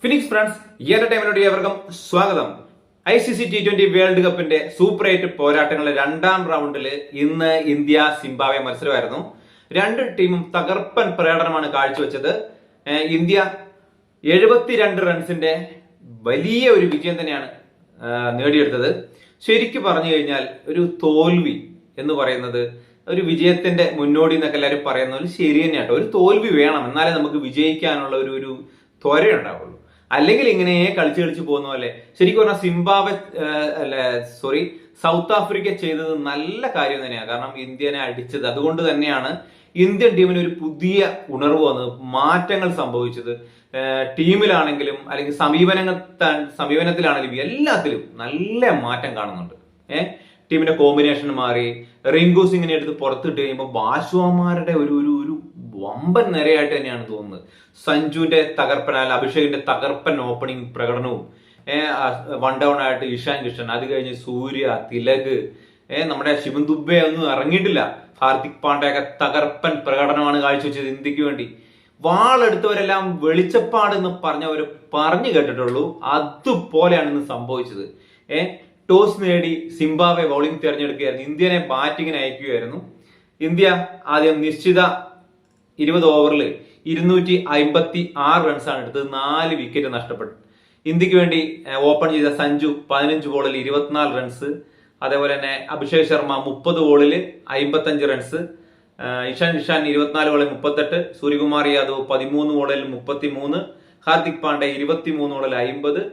Phoenix friends ഈ എന്റർടൈൻമെന്റിനോട് ഏവർക്കും സ്വാഗതം. ICC T20 വേൾഡ് കപ്പിന്റെ സൂപ്പർ 8 പോരാട്ടങ്ങളുടെ രണ്ടാം റൗണ്ടിൽ ഇന്ന് ഇന്ത്യ സിംബാബ്വെ മത്സരമായിരുന്നു. രണ്ട് ടീമും തകർപ്പൻ പ്രകടനമാണ് കാഴ്ചവെച്ചത്. ഇന്ത്യ 72 റൺസിന്റെ വലിയ ഒരു വിജയം തന്നെയാണ് നേടിയെടുത്തത്. ശരിക്കും പറഞ്ഞു കഴിഞ്ഞാൽ ഒരു തോൽവി എന്ന് പറയുന്നത് ഒരു വിജയത്തിന്റെ മുന്നോടി എന്നൊക്കെ എല്ലാവരും പറയുന്നത് ശരി തന്നെയാട്ടോ. ഒരു തോൽവി വേണം, എന്നാലേ നമുക്ക് വിജയിക്കാനുള്ള ഒരു ത്വരയുണ്ടാവുള്ളൂ. അല്ലെങ്കിൽ ഇങ്ങനെ കളിച്ച് പോകുന്ന പോലെ. ശരിക്കും പറഞ്ഞാൽ സൗത്ത് ആഫ്രിക്ക ചെയ്തത് നല്ല കാര്യം തന്നെയാണ്. കാരണം ഇന്ത്യനെ അടിച്ചത്, അതുകൊണ്ട് തന്നെയാണ് ഇന്ത്യൻ ടീമിന് ഒരു പുതിയ ഉണർവ് വന്നത്, മാറ്റങ്ങൾ സംഭവിച്ചത്. ടീമിലാണെങ്കിലും അല്ലെങ്കിൽ സമീപനത്തിലാണെങ്കിലും എല്ലാത്തിലും നല്ല മാറ്റം കാണുന്നുണ്ട്. ടീമിന്റെ കോമ്പിനേഷൻ മാറി. റിങ്കു സിംഗിനെ എടുത്ത് പുറത്തിട്ട് കഴിയുമ്പോൾ ബാഷ്വാമാരുടെ ഒരു വമ്പൻ നിരയായിട്ട് തന്നെയാണ് തോന്നുന്നത്. സഞ്ജുവിന്റെ തകർപ്പനാൽ അഭിഷേകിന്റെ തകർപ്പൻ ഓപ്പണിംഗ് പ്രകടനവും, വൺ ഡൗൺ ആയിട്ട് ഇഷാൻ കിഷൻ, അത് കഴിഞ്ഞ് സൂര്യ, തിലക്, നമ്മുടെ ശിവൻ ദുബെ ഒന്നും ഇറങ്ങിയിട്ടില്ല. ഹാർദിക് പാണ്ഡ്യയൊക്കെ തകർപ്പൻ പ്രകടനമാണ് കാഴ്ചവെച്ചത് ഇന്ത്യക്ക് വേണ്ടി. വാളെടുത്തവരെല്ലാം വെളിച്ചപ്പാട് എന്ന് പറഞ്ഞവർ പറഞ്ഞു കേട്ടിട്ടുള്ളൂ. അതുപോലെയാണ് ഇന്ന് സംഭവിച്ചത്. ടോസ് നേടി സിംബാബ്വെ ബൗളിംഗ് തിരഞ്ഞെടുക്കുകയായിരുന്നു, ഇന്ത്യനെ ബാറ്റിങ്ങിന് അയക്കുകയായിരുന്നു. ഇന്ത്യ ആദ്യം നിശ്ചിത 20 ഓവറിൽ 256 റൺസാണ് എടുത്തത്. 4 വിക്കറ്റ് നഷ്ടപ്പെട്ടു. ഇന്ത്യക്ക് വേണ്ടി ഓപ്പൺ ചെയ്ത സഞ്ജു 15 ബോളിൽ 24 റൺസ്. അതേപോലെ തന്നെ അഭിഷേക് ശർമ്മ 30 ബോളിൽ 55 റൺസ്. ഇഷാൻ കിഷൻ 24 ബോളിൽ 38. സൂര്യകുമാർ യാദവ് 13 ബോളിൽ 33. ഹാർദിക് പാണ്ഡ്യ 23 ബോളിൽ 50.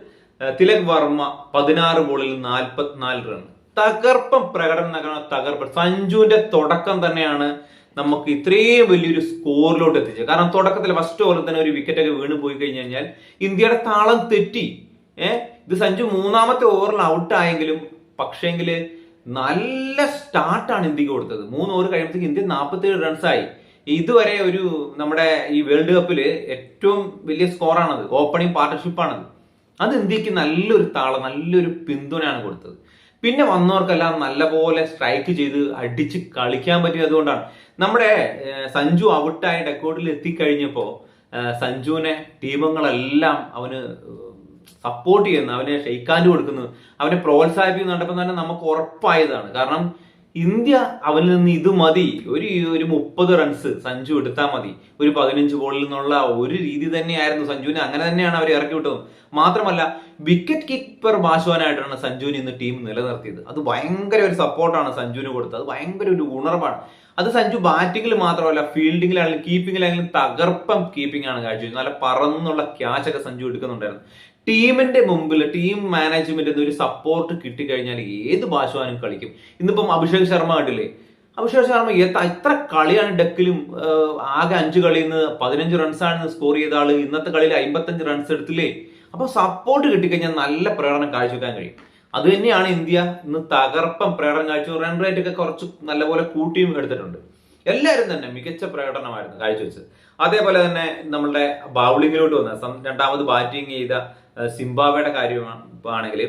തിലക് വർമ്മ 16 ബോളിൽ 44 റൺ. തകർപ്പൻ പ്രകടനം, തകർപ്പൻ. സഞ്ജുവിന്റെ തുടക്കം തന്നെയാണ് നമുക്ക് ഇത്രയും വലിയൊരു സ്കോറിലോട്ട് എത്തിച്ചത്. കാരണം തുടക്കത്തിൽ ഫസ്റ്റ് ഓവറിൽ തന്നെ ഒരു വിക്കറ്റ് ഒക്കെ വീണ് പോയി കഴിഞ്ഞു കഴിഞ്ഞാൽ ഇന്ത്യയുടെ താളം തെറ്റി. ഇത് സഞ്ജു 3ാമത്തെ ഓവറിൽ ഔട്ടായെങ്കിലും പക്ഷേങ്കില് നല്ല സ്റ്റാർട്ടാണ് ഇന്ത്യക്ക് കൊടുത്തത്. 3 ഓവർ കഴിയുമ്പോഴത്തേക്ക് ഇന്ത്യ 47 റൺസായി. ഇതുവരെ നമ്മുടെ ഈ വേൾഡ് കപ്പില് ഏറ്റവും വലിയ സ്കോറാണത്. ഓപ്പണിംഗ് പാർട്ണർഷിപ്പാണത്. അത് ഇന്ത്യക്ക് നല്ലൊരു താളം, നല്ലൊരു പിന്തുണയാണ് കൊടുത്തത്. പിന്നെ വന്നവർക്കെല്ലാം നല്ലപോലെ സ്ട്രൈക്ക് ചെയ്ത് അടിച്ച് കളിക്കാൻ പറ്റിയത് അതുകൊണ്ടാണ്. നമ്മുടെ സഞ്ജു ഔട്ടായി ഡെക്കോർഡിൽ എത്തിക്കഴിഞ്ഞപ്പോ സഞ്ജുവിനെ ടീമുകളെല്ലാം അവന് സപ്പോർട്ട് ചെയ്യുന്നു, അവനെ ഷെയ്ക്കാൻഡ് കൊടുക്കുന്നു, അവനെ പ്രോത്സാഹിപ്പിക്കുന്നു കണ്ടപ്പോൾ തന്നെ നമുക്ക് ഉറപ്പായതാണ്. കാരണം ഇന്ത്യ അവനിൽ നിന്ന് ഇത് മതി, ഒരു 30 റൺസ് സഞ്ജു എടുത്താൽ മതി, ഒരു 15 ബോളിൽ നിന്നുള്ള ഒരു രീതി തന്നെയായിരുന്നു സഞ്ജുവിനെ. അങ്ങനെ തന്നെയാണ് അവർ ഇറക്കി വിട്ടത്. മാത്രമല്ല വിക്കറ്റ് കീപ്പർ ബാഷ്വാനായിട്ടാണ് സഞ്ജുവിന് ഇന്ന് ടീം നിലനിർത്തിയത്. അത് ഭയങ്കര ഒരു സപ്പോർട്ടാണ് സഞ്ജുവിന് കൊടുത്തത്. അത് ഭയങ്കര ഒരു ഉണർവാണ്. അത് സഞ്ജു ബാറ്റിംഗിൽ മാത്രമല്ല, ഫീൽഡിങ്ങിലാണെങ്കിലും കീപ്പിങ്ങിലാണെങ്കിലും തകർപ്പം കീപ്പിംഗ് ആണ് കാഴ്ചവെച്ചത്. നല്ല പറന്നുള്ള ക്യാച്ചൊക്കെ സഞ്ജു എടുക്കുന്നുണ്ടായിരുന്നു. ടീമിന്റെ മുമ്പിൽ ടീം മാനേജ്മെന്റിന് ഒരു സപ്പോർട്ട് കിട്ടിക്കഴിഞ്ഞാൽ ഏത് ബാഷ്വാനും കളിക്കും. ഇന്നിപ്പം അഭിഷേക് ശർമ്മ കണ്ടില്ലേ? അഭിഷേക് ശർമ്മ എത്ര കളിയാണ് ഡെക്കിലും. ആകെ 5 കളിയിൽ നിന്ന് 15 റൺസാണ് സ്കോർ ചെയ്ത ആള്. ഇന്നത്തെ കളിയിൽ 55 റൺസ് എടുത്തില്ലേ? അപ്പൊ സപ്പോർട്ട് കിട്ടിക്കഴിഞ്ഞാൽ നല്ല പ്രകടനം കാഴ്ചവെക്കാൻ കഴിയും. അത് തന്നെയാണ് ഇന്ത്യ ഇന്ന് തകർപ്പം പ്രകടനം കാഴ്ച. റൺ റേറ്റ് ഒക്കെ കുറച്ച് നല്ലപോലെ കൂട്ടിയും എടുത്തിട്ടുണ്ട്. എല്ലാവരും തന്നെ മികച്ച പ്രകടനമായിരുന്നു കാഴ്ചവെച്ചത്. അതേപോലെ തന്നെ നമ്മളുടെ ബൗളിങ്ങിലോട്ട് വന്ന രണ്ടാമത് ബാറ്റിംഗ് ചെയ്ത സിംബാബ്വെയുടെ കാര്യമാണെങ്കിൽ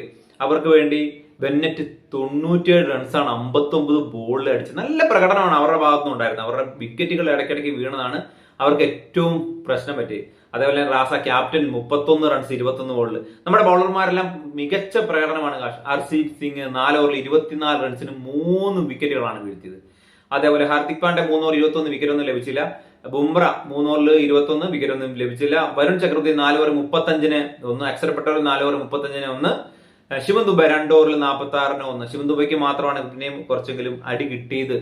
അവർക്ക് വേണ്ടി ബെന്നറ്റ് 97 റൺസാണ് 59 ബോളിൽ അടിച്ചത്. നല്ല പ്രകടനമാണ് അവരുടെ ഭാഗത്തുനിന്ന് ഉണ്ടായിരുന്നത്. അവരുടെ വിക്കറ്റുകൾ ഇടയ്ക്കിടയ്ക്ക് വീണതാണ് അവർക്ക് ഏറ്റവും പ്രശ്നം പറ്റി. അതേപോലെ റാസ ക്യാപ്റ്റൻ 31 റൺസ് 21 ബോളിൽ. നമ്മുടെ ബൗളർമാരെല്ലാം മികച്ച പ്രകടനമാണ്. ഹർഷീപ് സിംഗ് 4 ഓവറിൽ 24 റൺസിന് 3 വിക്കറ്റുകളാണ് വീഴ്ത്തിയത്. അതേപോലെ ഹാർദിക് പാണ്ഡ്യ 3 ഓവർ 21 വിക്കറ്റ് ഒന്നും ലഭിച്ചില്ല. ബുംറ 3 ഓവറിൽ 21 വിക്കറ്റ് ഒന്നും ലഭിച്ചില്ല. വരുൺ ചക്രവർത്തി 4 ഓവർ 35 ഒന്ന്. അക്ഷരപ്പെട്ടവർ 4 ഓവർ 35 ഒന്ന്. ശിവൻ ദുബെ 2 ഓവറിൽ 46 ഒന്ന്. ശിവൻ ദുബെക്ക് മാത്രമാണ് പിന്നെയും കുറച്ചെങ്കിലും അടി കിട്ടിയത്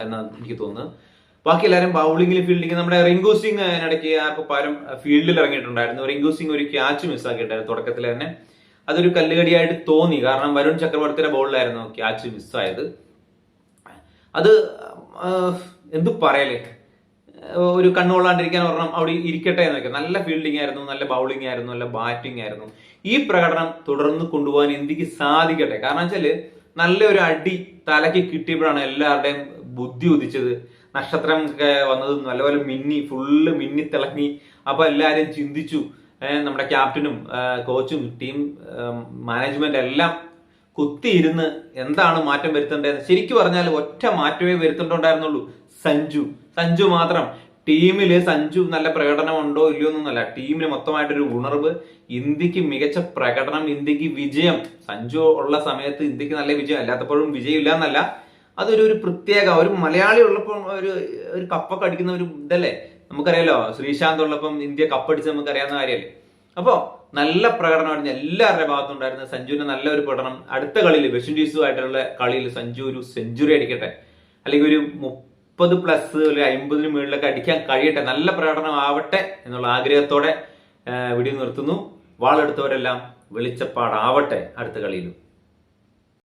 എന്ന് എനിക്ക് തോന്നുന്നു. ബാക്കി എല്ലാവരും ബൗളിംഗിൽ, ഫീൽഡിംഗ്. നമ്മുടെ റിങ്കു സിംഗ് ഇടയ്ക്ക് ആർക്കും പകരം ഫീൽഡിൽ ഇറങ്ങിയിട്ടുണ്ടായിരുന്നു. റിങ്കു സിംഗ് ഒരു ക്യാച്ച് മിസ്സാക്കിയിട്ടുണ്ടായിരുന്നു തുടക്കത്തിൽ തന്നെ. അതൊരു കല്ലുകടിയായിട്ട് തോന്നി. കാരണം വരുൺ ചക്രവർത്തിയുടെ ബോളിലായിരുന്നു ക്യാച്ച് മിസ്സായത്. അത് എന്തു പറയലേ, ഒരു കണ്ണുകൊള്ളാണ്ടിരിക്കാൻ ഒരെണ്ണം അവിടെ ഇരിക്കട്ടെ എന്നൊക്കെ. നല്ല ഫീൽഡിംഗ് ആയിരുന്നു, നല്ല ബൗളിംഗ് ആയിരുന്നു, നല്ല ബാറ്റിംഗ് ആയിരുന്നു. ഈ പ്രകടനം തുടർന്ന് കൊണ്ടുപോകാൻ ഇന്ത്യക്ക് സാധിക്കട്ടെ. കാരണം വെച്ചാല് നല്ലൊരു അടി തലയ്ക്ക് കിട്ടിയപ്പോഴാണ് എല്ലാവരുടെയും ബുദ്ധി ഉദിച്ചത്. നക്ഷത്രം ഒക്കെ വന്നത് നല്ലപോലെ ഫുള്ള് മിന്നി തിളങ്ങി. അപ്പൊ എല്ലാവരും ചിന്തിച്ചു. നമ്മുടെ ക്യാപ്റ്റനും കോച്ചും ടീം മാനേജ്മെന്റ് എല്ലാം കുത്തിയിരുന്ന് എന്താണ് മാറ്റം വരുത്തേണ്ടത്. ശരിക്കും പറഞ്ഞാൽ ഒറ്റ മാറ്റമേ വരുത്തേണ്ടുണ്ടായിരുന്നുള്ളൂ. സഞ്ജു മാത്രം ടീമില് സഞ്ജു നല്ല പ്രകടനം ഉണ്ടോ ഇല്ലയോ എന്നല്ല, ടീമിന് മൊത്തമായിട്ടൊരു ഉണർവ്, ഇന്ത്യക്ക് മികച്ച പ്രകടനം, ഇന്ത്യക്ക് വിജയം. സഞ്ജു ഉള്ള സമയത്ത് ഇന്ത്യക്ക് നല്ല വിജയം, അല്ലാത്തപ്പോഴും വിജയം ഇല്ല എന്നല്ല, അതൊരു പ്രത്യേക ഒരു മലയാളി ഉള്ളപ്പോൾ ഒരു കപ്പൊക്കെ അടിക്കുന്ന ഒരു ഇതല്ലേ. നമുക്കറിയാലോ, ശ്രീശാന്ത് ഉള്ളപ്പം ഇന്ത്യ കപ്പടിച്ച് നമുക്ക് അറിയാവുന്ന കാര്യമല്ലേ. അപ്പോ നല്ല പ്രകടനമായിരുന്നു എല്ലാവരുടെ ഭാഗത്തുണ്ടായിരുന്ന സഞ്ജുവിന്റെ നല്ലൊരു പ്രകടനം. അടുത്ത കളിയിൽ വെസ്റ്റ് ഇൻഡീസുമായിട്ടുള്ള കളിയിൽ സഞ്ജു ഒരു സെഞ്ചുറി അടിക്കട്ടെ, അല്ലെങ്കിൽ ഒരു 30+ ഒരു 50-ന് മുകളിലൊക്കെ അടിക്കാൻ കഴിയട്ടെ, നല്ല പ്രകടനം ആവട്ടെ എന്നുള്ള ആഗ്രഹത്തോടെ വീഡിയോ നിർത്തുന്നു. വാളെടുത്തവരെല്ലാം വെളിച്ചപ്പാടാവട്ടെ അടുത്ത കളിയിലും.